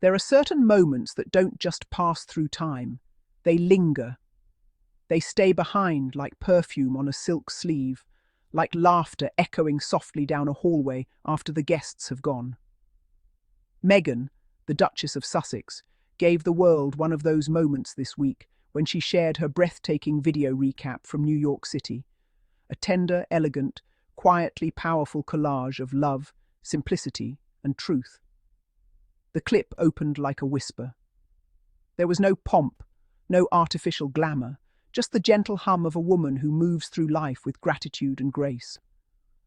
There are certain moments that don't just pass through time. They linger. They stay behind like perfume on a silk sleeve, like laughter echoing softly down a hallway after the guests have gone. Meghan, the Duchess of Sussex, gave the world one of those moments this week when she shared her breathtaking video recap from New York City. A tender, elegant, quietly powerful collage of love, simplicity, and truth. The clip opened like a whisper. There was no pomp, no artificial glamour, just the gentle hum of a woman who moves through life with gratitude and grace.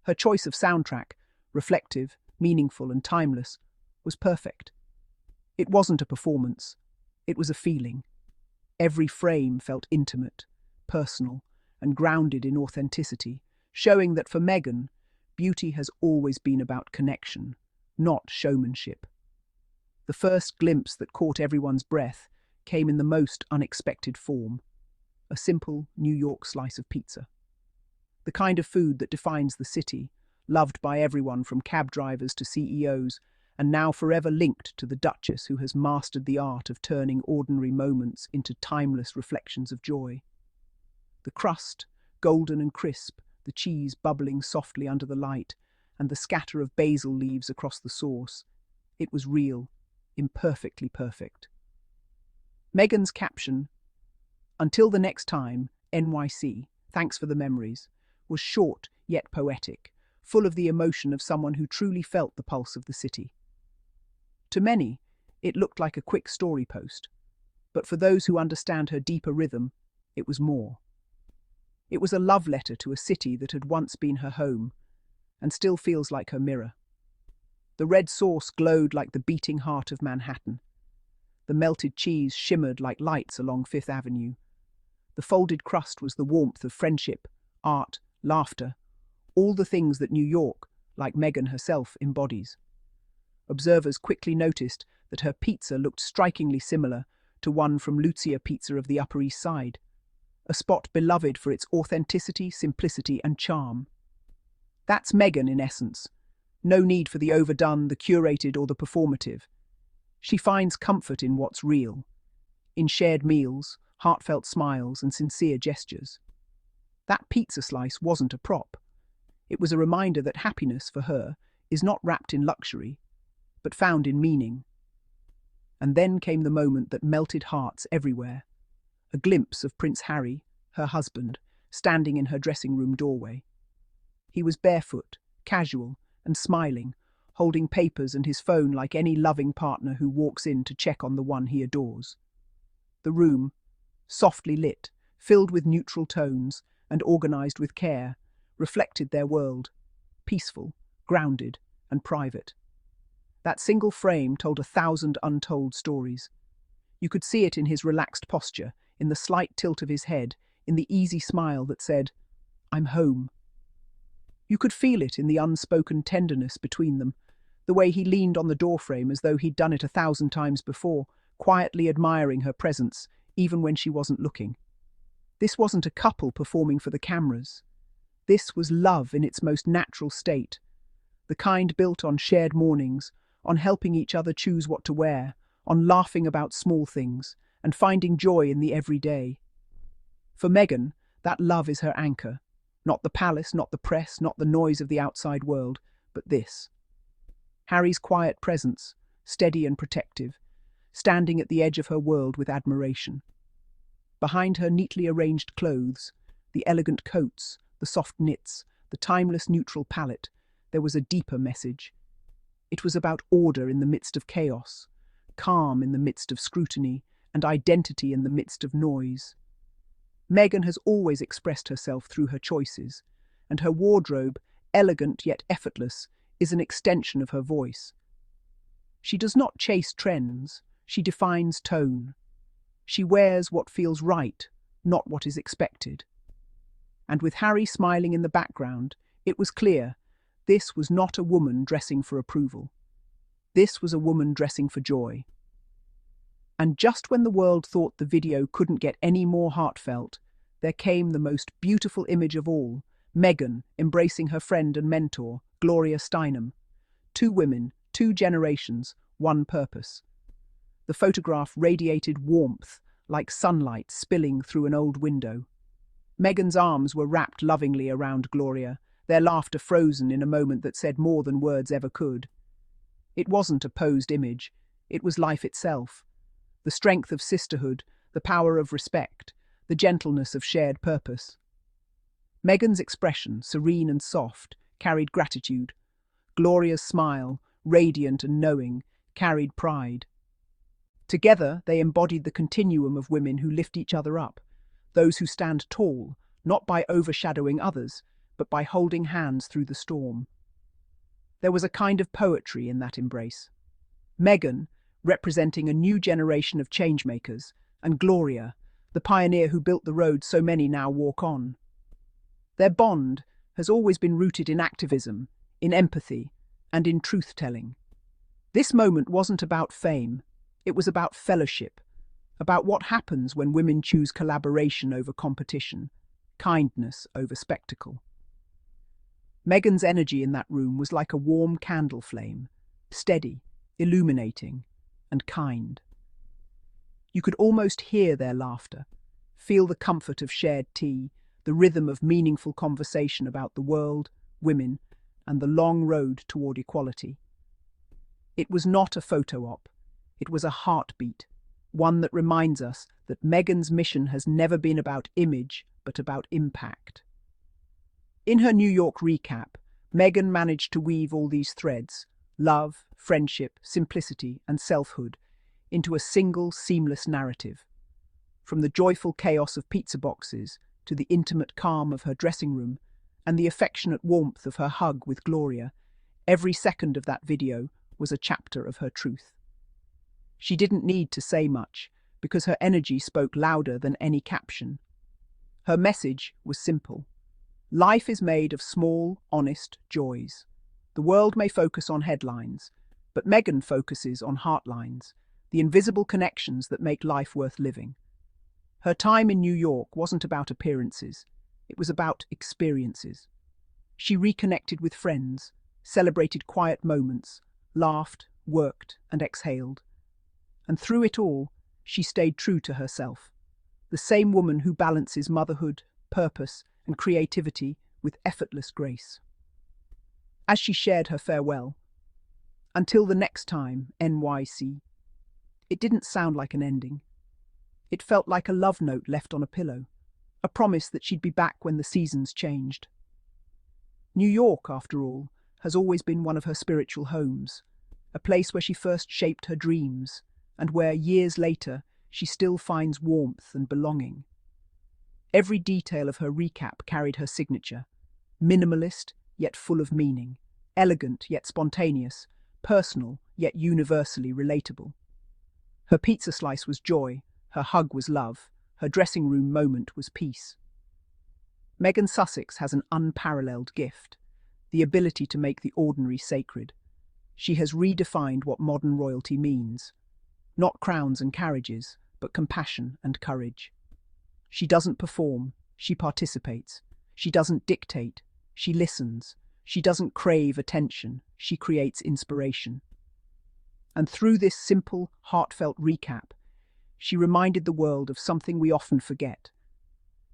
Her choice of soundtrack, reflective, meaningful, and timeless, was perfect. It wasn't a performance, it was a feeling. Every frame felt intimate, personal, and grounded in authenticity, showing that for Meghan, beauty has always been about connection, not showmanship. The first glimpse that caught everyone's breath came in the most unexpected form: a simple New York slice of pizza. The kind of food that defines the city, loved by everyone from cab drivers to CEOs, and now forever linked to the Duchess who has mastered the art of turning ordinary moments into timeless reflections of joy. The crust, golden and crisp, the cheese bubbling softly under the light, and the scatter of basil leaves across the sauce. It was real, imperfectly perfect. Meghan's caption, "Until the next time, N.Y.C, thanks for the memories," was short yet poetic, full of the emotion of someone who truly felt the pulse of the city. To many, it looked like a quick story post, but for those who understand her deeper rhythm, it was more. It was a love letter to a city that had once been her home, and still feels like her mirror. The red sauce glowed like the beating heart of Manhattan. The melted cheese shimmered like lights along Fifth Avenue. The folded crust was the warmth of friendship, art, laughter, all the things that New York, like Meghan herself, embodies. Observers quickly noticed that her pizza looked strikingly similar to one from Lucia Pizza of the Upper East Side, a spot beloved for its authenticity, simplicity, and charm. That's Meghan in essence. No need for the overdone, the curated, or the performative. She finds comfort in what's real, in shared meals, heartfelt smiles, and sincere gestures. That pizza slice wasn't a prop. It was a reminder that happiness, for her, is not wrapped in luxury, but found in meaning. And then came the moment that melted hearts everywhere. A glimpse of Prince Harry, her husband, standing in her dressing room doorway. He was barefoot, casual, and smiling, holding papers and his phone like any loving partner who walks in to check on the one he adores. The room, softly lit, filled with neutral tones, and organized with care, reflected their world, peaceful, grounded, and private. That single frame told 1,000 untold stories. You could see it in his relaxed posture, in the slight tilt of his head, in the easy smile that said, "I'm home." You could feel it in the unspoken tenderness between them, the way he leaned on the doorframe as though he'd done it 1,000 times before, quietly admiring her presence, even when she wasn't looking. This wasn't a couple performing for the cameras. This was love in its most natural state, the kind built on shared mornings, on helping each other choose what to wear, on laughing about small things, and finding joy in the everyday. For Meghan, that love is her anchor. Not the palace, not the press, not the noise of the outside world, but this. Harry's quiet presence, steady and protective, standing at the edge of her world with admiration. Behind her neatly arranged clothes, the elegant coats, the soft knits, the timeless neutral palette, there was a deeper message. It was about order in the midst of chaos, calm in the midst of scrutiny, and identity in the midst of noise. Meghan has always expressed herself through her choices, and her wardrobe, elegant yet effortless, is an extension of her voice. She does not chase trends, she defines tone. She wears what feels right, not what is expected. And with Harry smiling in the background, it was clear this was not a woman dressing for approval. This was a woman dressing for joy. And just when the world thought the video couldn't get any more heartfelt, there came the most beautiful image of all, Meghan embracing her friend and mentor, Gloria Steinem. Two women, two generations, one purpose. The photograph radiated warmth, like sunlight spilling through an old window. Meghan's arms were wrapped lovingly around Gloria, their laughter frozen in a moment that said more than words ever could. It wasn't a posed image, it was life itself. The strength of sisterhood, the power of respect, the gentleness of shared purpose. Meghan's expression, serene and soft, carried gratitude. Gloria's smile, radiant and knowing, carried pride. Together, they embodied the continuum of women who lift each other up, those who stand tall, not by overshadowing others, but by holding hands through the storm. There was a kind of poetry in that embrace. Meghan, representing a new generation of changemakers, and Gloria, the pioneer who built the road so many now walk on. Their bond has always been rooted in activism, in empathy, and in truth-telling. This moment wasn't about fame, it was about fellowship, about what happens when women choose collaboration over competition, kindness over spectacle. Meghan's energy in that room was like a warm candle flame, steady, illuminating, and kind. You could almost hear their laughter, feel the comfort of shared tea, the rhythm of meaningful conversation about the world, women, and the long road toward equality. It was not a photo op, it was a heartbeat, one that reminds us that Meghan's mission has never been about image, but about impact. In her New York recap, Meghan managed to weave all these threads, love, friendship, simplicity, and selfhood, into a single, seamless narrative. From the joyful chaos of pizza boxes to the intimate calm of her dressing room and the affectionate warmth of her hug with Gloria, every second of that video was a chapter of her truth. She didn't need to say much, because her energy spoke louder than any caption. Her message was simple. Life is made of small, honest joys. The world may focus on headlines, but Meghan focuses on heartlines, the invisible connections that make life worth living. Her time in New York wasn't about appearances, it was about experiences. She reconnected with friends, celebrated quiet moments, laughed, worked, and exhaled. And through it all, she stayed true to herself, the same woman who balances motherhood, purpose, and creativity with effortless grace. As she shared her farewell, "Until the next time, N.Y.C." It didn't sound like an ending. It felt like a love note left on a pillow, a promise that she'd be back when the seasons changed. New York, after all, has always been one of her spiritual homes, a place where she first shaped her dreams, and where, years later, she still finds warmth and belonging. Every detail of her recap carried her signature, minimalist yet full of meaning, elegant yet spontaneous, personal yet universally relatable. Her pizza slice was joy, her hug was love, her dressing room moment was peace. Meghan Sussex has an unparalleled gift, the ability to make the ordinary sacred. She has redefined what modern royalty means. Not crowns and carriages, but compassion and courage. She doesn't perform, she participates. She doesn't dictate, she listens. She doesn't crave attention, she creates inspiration. And through this simple, heartfelt recap, she reminded the world of something we often forget,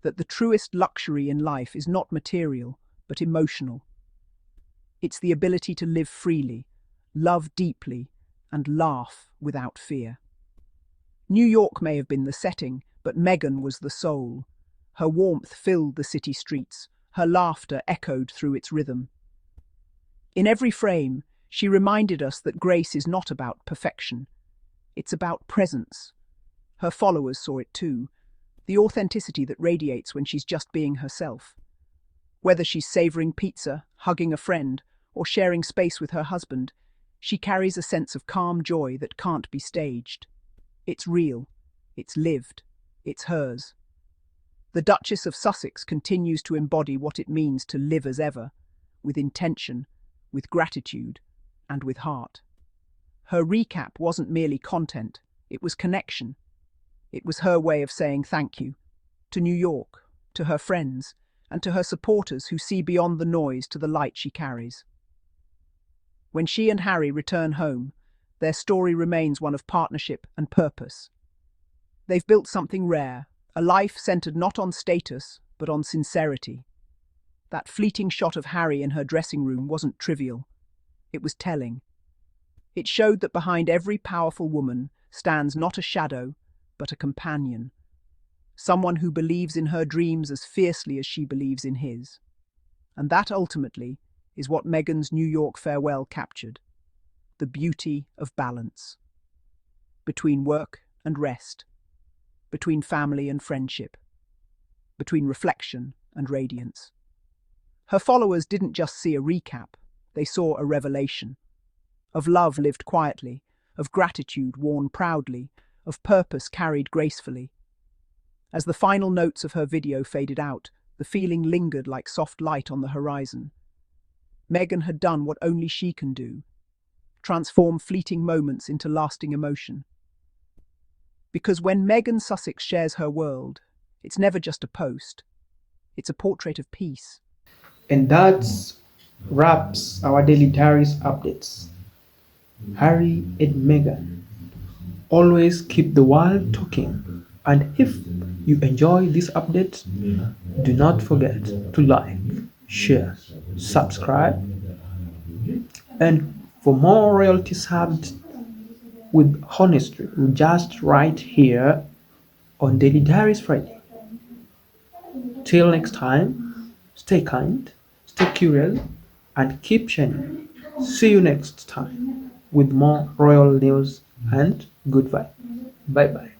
that the truest luxury in life is not material, but emotional. It's the ability to live freely, love deeply, and laugh without fear. New York may have been the setting, but Meghan was the soul. Her warmth filled the city streets, her laughter echoed through its rhythm. In every frame, she reminded us that grace is not about perfection. It's about presence. Her followers saw it too, the authenticity that radiates when she's just being herself. Whether she's savouring pizza, hugging a friend, or sharing space with her husband, she carries a sense of calm joy that can't be staged. It's real, it's lived, it's hers. The Duchess of Sussex continues to embody what it means to live as ever, with intention, with gratitude, and with heart. Her recap wasn't merely content, it was connection. It was her way of saying thank you, to New York, to her friends, and to her supporters who see beyond the noise to the light she carries. When she and Harry return home, their story remains one of partnership and purpose. They've built something rare, a life centered not on status, but on sincerity. That fleeting shot of Harry in her dressing room wasn't trivial. It was telling. It showed that behind every powerful woman stands not a shadow, but a companion. Someone who believes in her dreams as fiercely as she believes in his. And that ultimately is what Meghan's New York farewell captured. The beauty of balance. Between work and rest. Between family and friendship. Between reflection and radiance. Her followers didn't just see a recap, they saw a revelation. Of love lived quietly, of gratitude worn proudly, of purpose carried gracefully. As the final notes of her video faded out, the feeling lingered like soft light on the horizon. Meghan had done what only she can do, transform fleeting moments into lasting emotion. Because when Meghan Sussex shares her world, it's never just a post, it's a portrait of peace. And that wraps our daily diaries updates. Harry and Meghan always keep the world talking. And if you enjoy this update, do not forget to like, share, subscribe, and for more royalty served with honesty, just right here on Daily Diaries Friday. Till next time, stay kind, stay curious, and keep shining. See you next time with more royal news and good vibe. Bye bye.